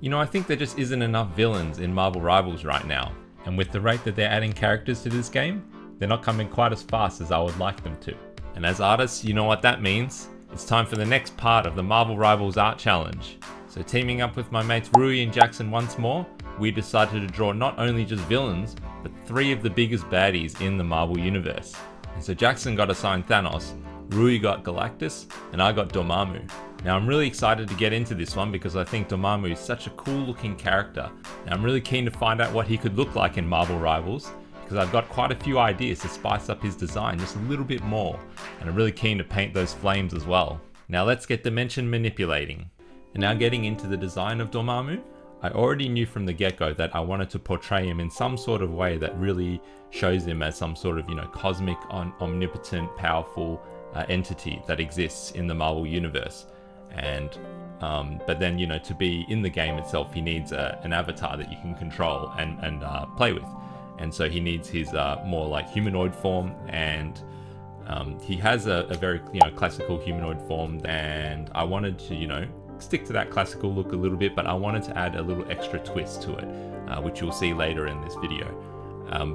I think there just isn't enough villains in Marvel Rivals right now, and with the rate that they're adding characters to this game, they're not coming quite as fast as I would like them to. And as artists, you know what that means. It's time for the next part of the Marvel Rivals Art Challenge. So teaming up with my mates Rui and Jackson once more, we decided to draw not only just villains, but 3 of the biggest baddies in the Marvel Universe. And so Jackson got assigned Thanos, Rui got Galactus, and I got Dormammu. Now I'm really excited to get into this one because I think Dormammu is such a cool looking character. Now I'm really keen to find out what he could look like in Marvel Rivals, because I've got quite a few ideas to spice up his design just a little bit more, and I'm really keen to paint those flames as well. Now let's get dimension manipulating. And now getting into the design of Dormammu, I already knew from the get-go that I wanted to portray him in some sort of way that really shows him as some sort of, cosmic, omnipotent, powerful entity that exists in the Marvel Universe. And but then, to be in the game itself, he needs an avatar that you can control and play with. And so he needs his more like humanoid form, and he has a very classical humanoid form, and I wanted to stick to that classical look a little bit, but I wanted to add a little extra twist to it, which you'll see later in this video.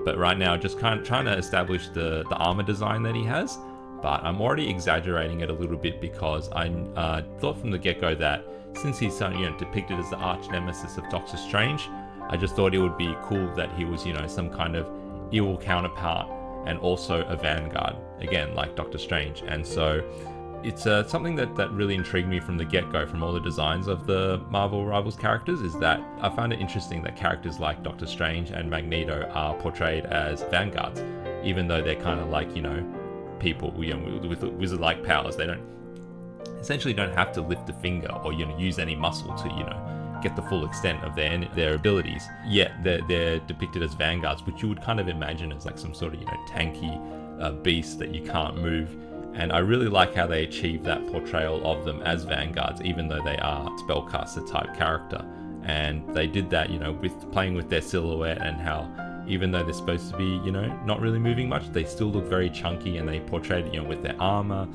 But right now, just kind of trying to establish the armor design that he has, but I'm already exaggerating it a little bit because I thought from the get-go that since he's depicted as the arch nemesis of Doctor Strange, I just thought it would be cool that he was some kind of evil counterpart and also a vanguard, again like Doctor Strange. And so it's something that really intrigued me from the get-go from all the designs of the Marvel Rivals characters, is that I found it interesting that characters like Doctor Strange and Magneto are portrayed as vanguards, even though they're kind of like people with wizard-like powers. They essentially don't have to lift a finger or use any muscle to get the full extent of their abilities, yet they're depicted as vanguards, which you would kind of imagine as like some sort of tanky beast that you can't move. And I really like how they achieve that portrayal of them as vanguards, even though they are spellcaster type character. And they did that with playing with their silhouette, and how even though they're supposed to be not really moving much, they still look very chunky, and they portrayed with their armor,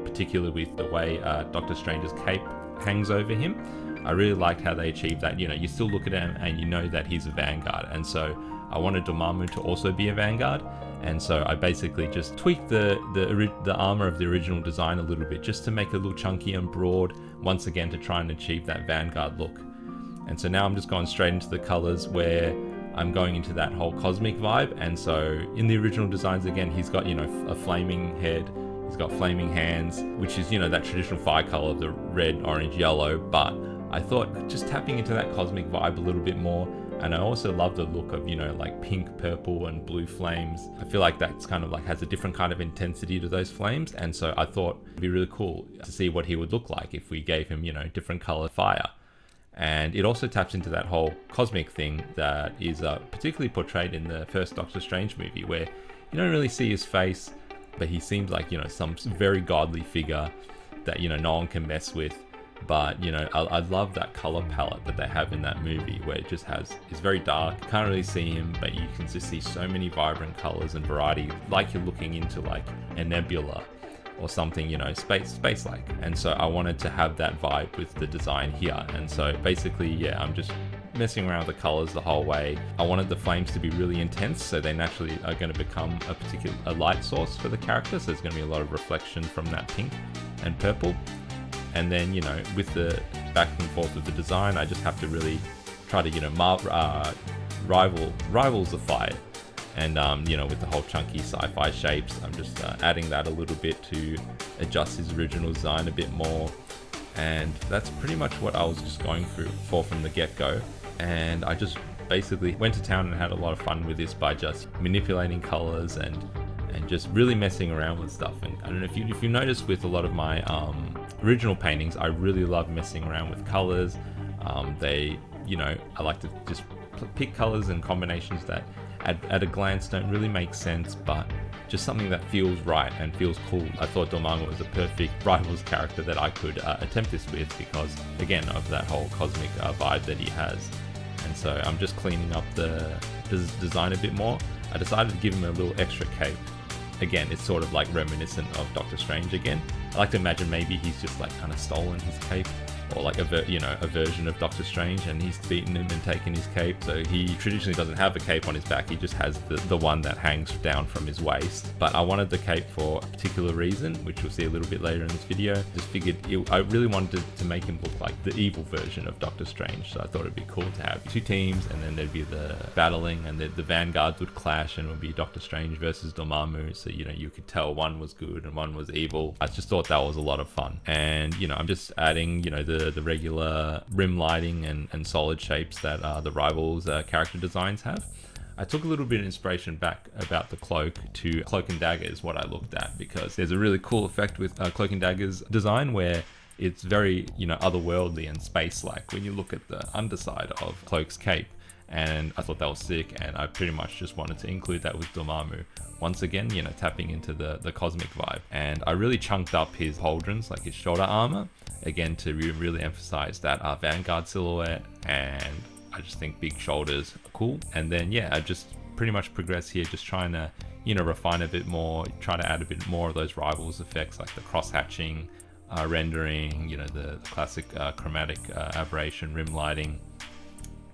particularly with the way Doctor Strange's cape hangs over him. I really liked how they achieved that. You still look at him and that he's a vanguard. And so I wanted Dormammu to also be a vanguard. And so I basically just tweaked the armor of the original design a little bit, just to make it a little chunky and broad, once again to try and achieve that vanguard look. And so now I'm just going straight into the colors, where I'm going into that whole cosmic vibe. And so in the original designs, again, he's got a flaming head. He's got flaming hands, which is that traditional fire color of the red, orange, yellow. But I thought just tapping into that cosmic vibe a little bit more. And I also love the look of, like pink, purple and blue flames. I feel like that's kind of like has a different kind of intensity to those flames. And so I thought it'd be really cool to see what he would look like if we gave him, different color fire. And it also taps into that whole cosmic thing that is particularly portrayed in the first Doctor Strange movie, where you don't really see his face, but he seems like, some very godly figure that, no one can mess with. But I love that color palette that they have in that movie, where it just it's very dark. You can't really see him, but you can just see so many vibrant colors and variety, like you're looking into like a nebula or something, space-like. And so I wanted to have that vibe with the design here. And so basically, I'm just messing around with the colors the whole way. I wanted the flames to be really intense, so they naturally are going to become a light source for the character. So there's going to be a lot of reflection from that pink and purple. And then, with the back and forth of the design, I just have to really try to, rivalsify it. And, with the whole chunky sci-fi shapes, I'm just adding that a little bit to adjust his original design a bit more. And that's pretty much what I was just going for from the get-go. And I just basically went to town and had a lot of fun with this by just manipulating colors and just really messing around with stuff. And I don't know if you noticed with a lot of my original paintings, I really love messing around with colors. I like to just pick colors and combinations that at a glance don't really make sense, but just something that feels right and feels cool. I thought Dormammu was a perfect Rivals character that I could attempt this with, because again of that whole cosmic vibe that he has. And so I'm just cleaning up the design a bit more. I decided to give him a little extra cape. Again, it's sort of like reminiscent of Doctor Strange again. I like to imagine maybe he's just like kind of stolen his cape or like a version of Doctor Strange, and he's beaten him and taken his cape. So he traditionally doesn't have a cape on his back, he just has the one that hangs down from his waist. But I wanted the cape for a particular reason, which we'll see a little bit later in this video. Just figured I really wanted to make him look like the evil version of Doctor Strange, so I thought it'd be cool to have two teams, and then there'd be the battling, and the vanguards would clash, and it would be Doctor Strange versus Dormammu, so you could tell one was good and one was evil. I just thought that was a lot of fun. And I'm just adding the regular rim lighting and solid shapes that the Rivals character designs have. I took a little bit of inspiration back about the cloak to Cloak and Dagger is what I looked at, because there's a really cool effect with Cloak and Dagger's design where it's very otherworldly and space-like when you look at the underside of Cloak's cape. And I thought that was sick, and I pretty much just wanted to include that with Dormammu. Once again, tapping into the cosmic vibe. And I really chunked up his pauldrons, like his shoulder armor, again to really emphasize that Vanguard silhouette, and I just think big shoulders are cool. And then I just pretty much progress here, just trying to refine a bit more, try to add a bit more of those Rivals effects, like the cross-hatching, rendering, the classic chromatic aberration, rim lighting.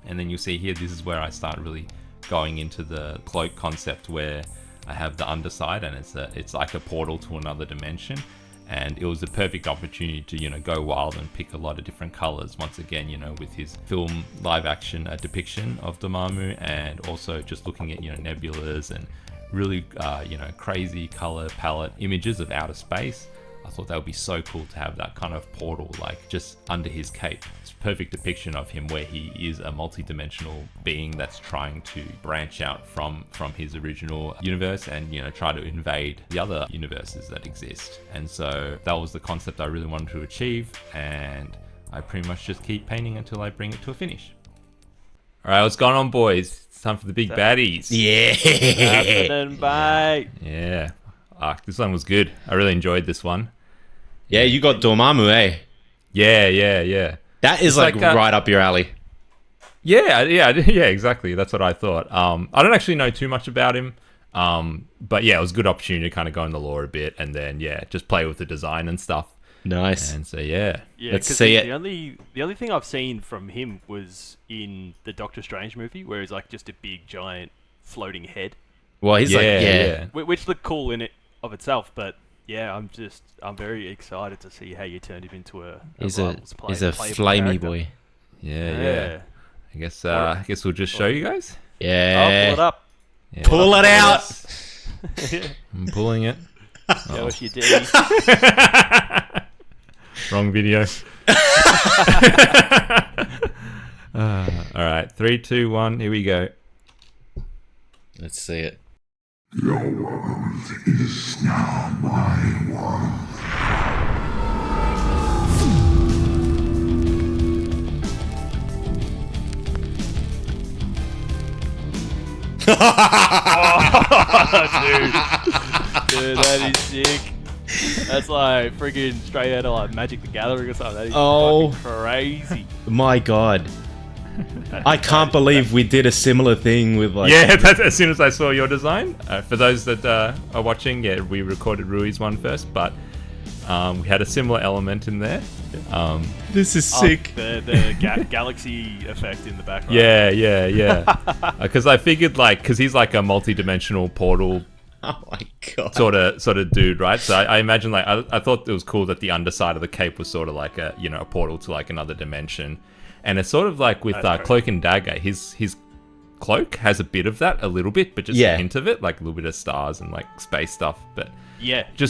And then you'll see here, this is where I start really going into the cloak concept, where I have the underside and it's like a portal to another dimension. And it was the perfect opportunity to go wild and pick a lot of different colors once again, with his film live action depiction of Dormammu, and also just looking at nebulas and really crazy color palette images of outer space. I thought that would be so cool to have that kind of portal like just under his cape. It's a perfect depiction of him where he is a multi-dimensional being that's trying to branch out from his original universe and try to invade the other universes that exist. And so that was the concept I really wanted to achieve, and I pretty much just keep painting until I bring it to a finish. Alright, what's going on, boys? It's time for the big baddies. Yeah. Happening, mate. Yeah. This one was good. I really enjoyed this one. Yeah, you got Dormammu, eh? Yeah. That is like right up your alley. Yeah, exactly. That's what I thought. I don't actually know too much about him, but yeah, it was a good opportunity to kind of go in the lore a bit, and then just play with the design and stuff. Nice. And so yeah, let's see it. The only thing I've seen from him was in the Doctor Strange movie, where he's like just a big giant floating head. Well, he's Which looked cool in it of itself, but yeah, I'm very excited to see how you turned him into a he's a flamey boy. Yeah. I guess we'll just show you guys. Yeah. I'll pull it up. Yeah, pull it out. I'm pulling it. Go with your D. Wrong video. All right, 3, 2, 1. Here we go. Let's see it. Your world is now my world. Dude, that is sick. That's like freaking straight out of like Magic the Gathering or something. That is fucking crazy. My God. I can't believe we did a similar thing with like... Yeah, that's, as soon as I saw your design. For those that are watching, we recorded Rui's one first, but we had a similar element in there. This is sick. The galaxy effect in the background. Yeah. Because I figured because he's like a multi-dimensional portal Oh my God. sort of dude, right? So I imagine I thought it was cool that the underside of the cape was sort of like a portal to like another dimension. And it's sort of like with Cloak and Dagger, his cloak has a bit of that, a little bit, but just a hint of it, like a little bit of stars and like space stuff. But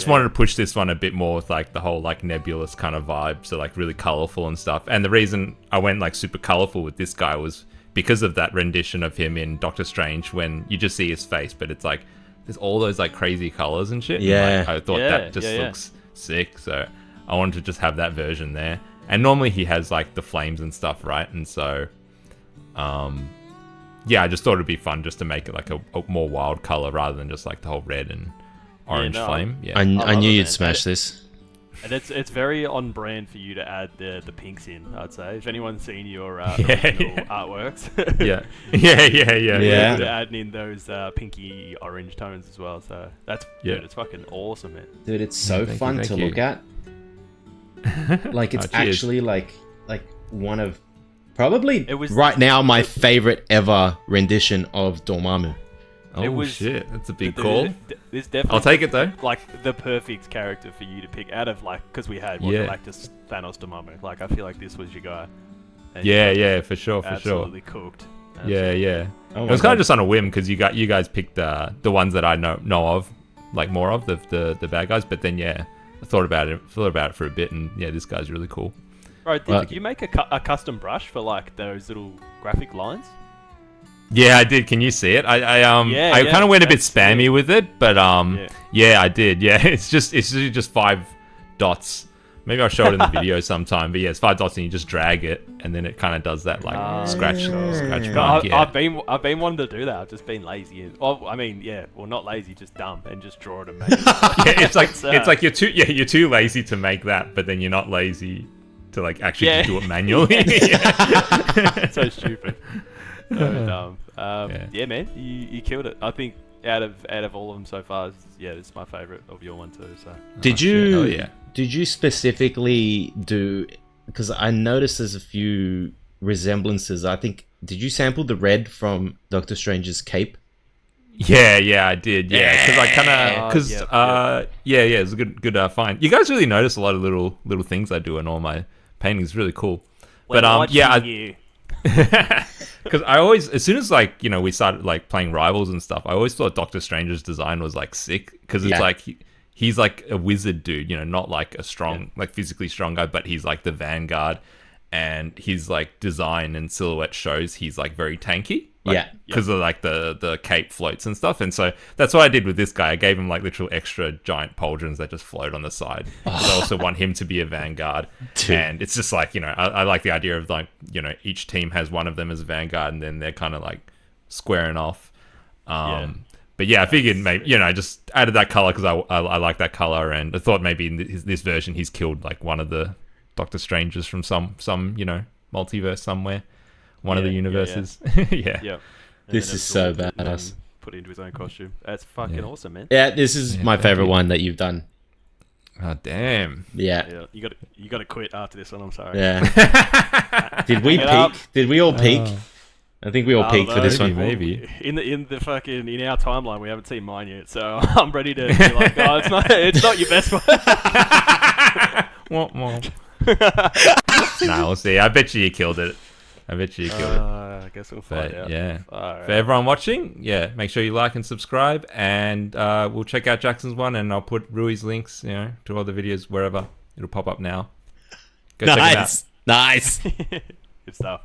wanted to push this one a bit more with like the whole like nebulous kind of vibe, so like really colorful and stuff. And the reason I went like super colorful with this guy was because of that rendition of him in Doctor Strange, when you just see his face, but it's like there's all those like crazy colors and shit. Yeah, and, I thought that just looks sick, so I wanted to just have that version there. And normally he has like the flames and stuff, right? And so, I just thought it'd be fun just to make it like a more wild color rather than just like the whole red and orange flame. Yeah, I knew you'd smash this. And it's very on brand for you to add the pinks in, I'd say. If anyone's seen your original artworks, yeah, you're adding in those pinky orange tones as well. So that's dude, it's fucking awesome, man. Dude, it's so fun to look at. Like it's actually like like one of probably It was- right now my favorite ever rendition of Dormammu. Oh It was- shit, that's a big Dude, call. This definitely I'll take it though. like the perfect character for you to pick out of like because we had Yeah. Galactus, Thanos, Dormammu. Like I feel like this was your guy. And Yeah, you yeah, for sure, for sure. absolutely cooked. Yeah, yeah. Oh It was my kind of God. just on a whim because you guys picked the ones that I know of, like more of the bad guys. But then yeah, I thought about it for a bit, and yeah, this guy's really cool. Bro, did Well- you make a custom brush for like those little graphic lines? Yeah, I did. Can you see it? I Yeah, I yeah, kind of went a bit that's spammy sick. with it, but Yeah. yeah, I did. Yeah, it's usually just 5 dots. Maybe I'll show it in the video sometime. But yeah, it's 5 dots, and you just drag it, and then it kind of does that like scratch No, mark. Yeah. I've been wanting to do that. I've just been lazy. Well, I mean, yeah, well, not lazy, just dumb, and just draw it and make it. Yeah, it's like It's, it's like you're too lazy to make that, but then you're not lazy to like actually Yeah. just do it manually. So stupid. So dumb. Yeah. Yeah, man, you killed it. I think out of all of them so far, yeah, it's my favorite of your one too. So Did shit, you? hell yeah. Did you specifically do? Because I noticed there's a few resemblances. I think. Did you sample the red from Doctor Strange's cape? Yeah, I did. Yeah, because I kind of, because Yep. yeah, it's a good find. You guys really notice a lot of little things I do in all my paintings. Really cool. We're But yeah, watching you. because I always, as soon as like we started like playing Rivals and stuff, I always thought Doctor Strange's design was like sick because it's Yeah. like he's like a wizard dude, not like a strong, like physically strong guy, but he's like the vanguard, and his like design and silhouette shows he's like very tanky. Yeah. Because of like the cape floats and stuff, and so that's what I did with this guy. I gave him like literal extra giant pauldrons that just float on the side. 'Cause I also want him to be a vanguard, Dude. and it's just like I like the idea of like each team has one of them as a vanguard, and then they're kind of like squaring off. But yeah, I figured maybe I just added that color because I like that color, and I thought maybe in this version he's killed like one of the Doctor Strangers from some multiverse somewhere. One of the universes. Yeah. Yep. And This then is so absorbed it and badass. then Put it into his own costume. That's fucking awesome, man. Yeah, this is my thank favorite you. one that you've done. Oh damn. Yeah. Yeah, you got to quit after this one. I'm sorry. Yeah. Did we Hang it up. peak? Did we all peak? I think we all I peaked don't for this know. one. Maybe. In the fucking in our timeline, we haven't seen mine yet, so I'm ready to be like, oh, it's not your best one. Womp womp. Nah, we'll see. I bet you killed it. I I guess we'll find But out. yeah. Alright. For everyone watching, yeah, make sure you like and subscribe, and we'll check out Jackson's one, and I'll put Rui's links, to all the videos wherever. It'll pop up now. Go check 'em out. Nice. Nice. Good stuff.